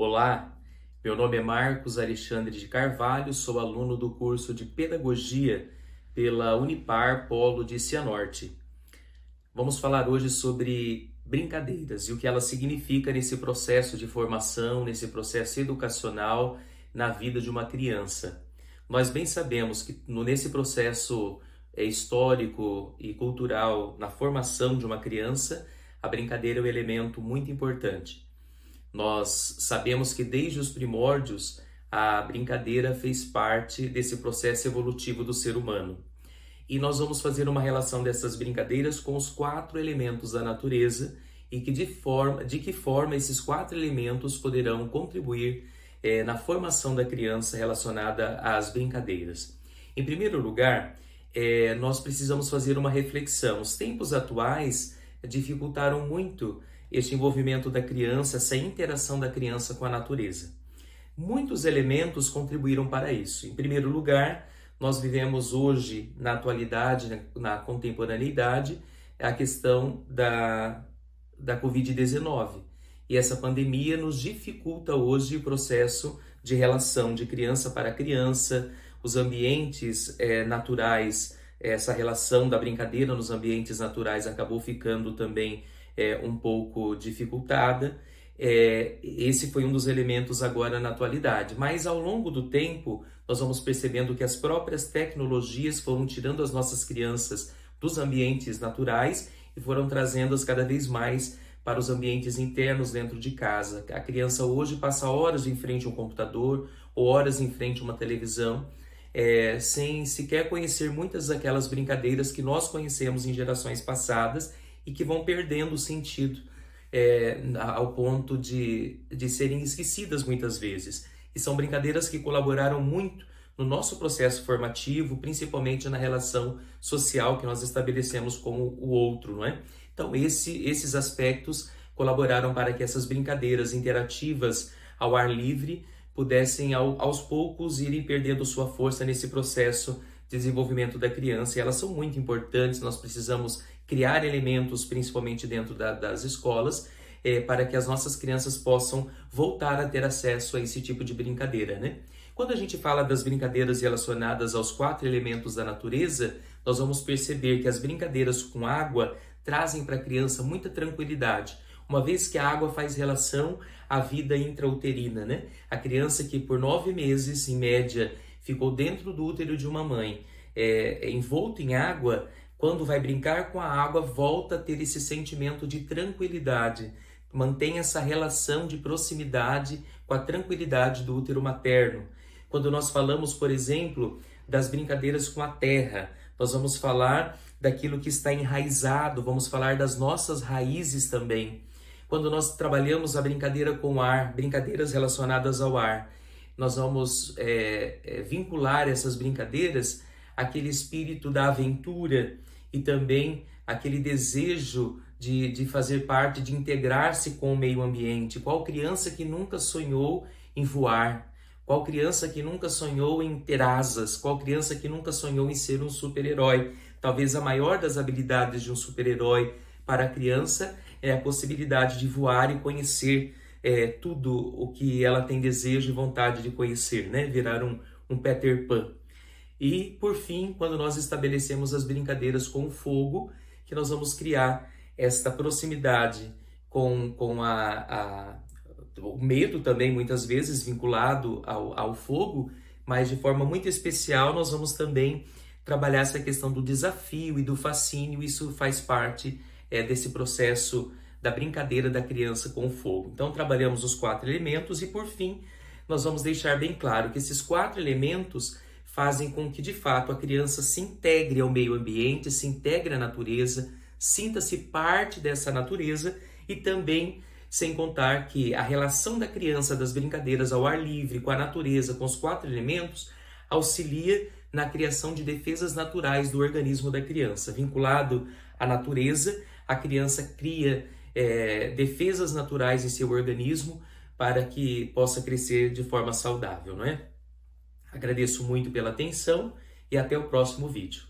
Olá, meu nome é Marcos Alexandre de Carvalho, sou aluno do curso de Pedagogia pela Unipar Polo de Cianorte. Vamos falar hoje sobre brincadeiras e o que elas significam nesse processo de formação, nesse processo educacional na vida de uma criança. Nós bem sabemos que nesse processo histórico e cultural, na formação de uma criança, a brincadeira é um elemento muito importante. Nós sabemos que desde os primórdios a brincadeira fez parte desse processo evolutivo do ser humano. E nós vamos fazer uma relação dessas brincadeiras com os 4 elementos da natureza e de que forma esses 4 elementos poderão contribuir na formação da criança relacionada às brincadeiras. Em primeiro lugar, nós precisamos fazer uma reflexão. Os tempos atuais dificultaram muito este envolvimento da criança, essa interação da criança com a natureza. Muitos elementos contribuíram para isso. Em primeiro lugar, nós vivemos hoje, na atualidade, na contemporaneidade, a questão da Covid-19. E essa pandemia nos dificulta hoje o processo de relação de criança para criança, os ambientes naturais, essa relação da brincadeira nos ambientes naturais acabou ficando também um pouco dificultada. Esse foi um dos elementos agora na atualidade, mas ao longo do tempo nós vamos percebendo que as próprias tecnologias foram tirando as nossas crianças dos ambientes naturais e foram trazendo-as cada vez mais para os ambientes internos dentro de casa. A criança hoje passa horas em frente a um computador ou horas em frente a uma televisão, sem sequer conhecer muitas daquelas brincadeiras que nós conhecemos em gerações passadas e que vão perdendo o sentido ao ponto de serem esquecidas muitas vezes. E são brincadeiras que colaboraram muito no nosso processo formativo, principalmente na relação social que nós estabelecemos com o outro, não é? Então esses aspectos colaboraram para que essas brincadeiras interativas ao ar livre pudessem aos poucos irem perdendo sua força nesse processo de desenvolvimento da criança. E elas são muito importantes, nós precisamos criar elementos, principalmente dentro das escolas, para que as nossas crianças possam voltar a ter acesso a esse tipo de brincadeira, né? Quando a gente fala das brincadeiras relacionadas aos 4 elementos da natureza, nós vamos perceber que as brincadeiras com água trazem para a criança muita tranquilidade, uma vez que a água faz relação à vida intrauterina, né? A criança que por 9 meses, em média, ficou dentro do útero de uma mãe, envolto em água, quando vai brincar com a água, volta a ter esse sentimento de tranquilidade, mantém essa relação de proximidade com a tranquilidade do útero materno. Quando nós falamos, por exemplo, das brincadeiras com a terra, nós vamos falar daquilo que está enraizado, vamos falar das nossas raízes também. Quando nós trabalhamos a brincadeira com o ar, brincadeiras relacionadas ao ar, nós vamos vincular essas brincadeiras àquele espírito da aventura e também aquele desejo de fazer parte, de integrar-se com o meio ambiente. Qual criança que nunca sonhou em voar? Qual criança que nunca sonhou em ter asas? Qual criança que nunca sonhou em ser um super-herói? Talvez a maior das habilidades de um super-herói para a criança é a possibilidade de voar e conhecer tudo o que ela tem desejo e vontade de conhecer, né? Virar um Peter Pan. E, por fim, quando nós estabelecemos as brincadeiras com o fogo, que nós vamos criar esta proximidade com o medo também, muitas vezes, vinculado ao fogo, mas de forma muito especial nós vamos também trabalhar essa questão do desafio e do fascínio. Isso faz parte desse processo da brincadeira da criança com o fogo. Então, trabalhamos os 4 elementos e, por fim, nós vamos deixar bem claro que esses 4 elementos fazem com que, de fato, a criança se integre ao meio ambiente, se integre à natureza, sinta-se parte dessa natureza e também, sem contar que a relação da criança das brincadeiras ao ar livre, com a natureza, com os 4 elementos, auxilia na criação de defesas naturais do organismo da criança. Vinculado à natureza, a criança cria defesas naturais em seu organismo para que possa crescer de forma saudável, não é? Agradeço muito pela atenção e até o próximo vídeo.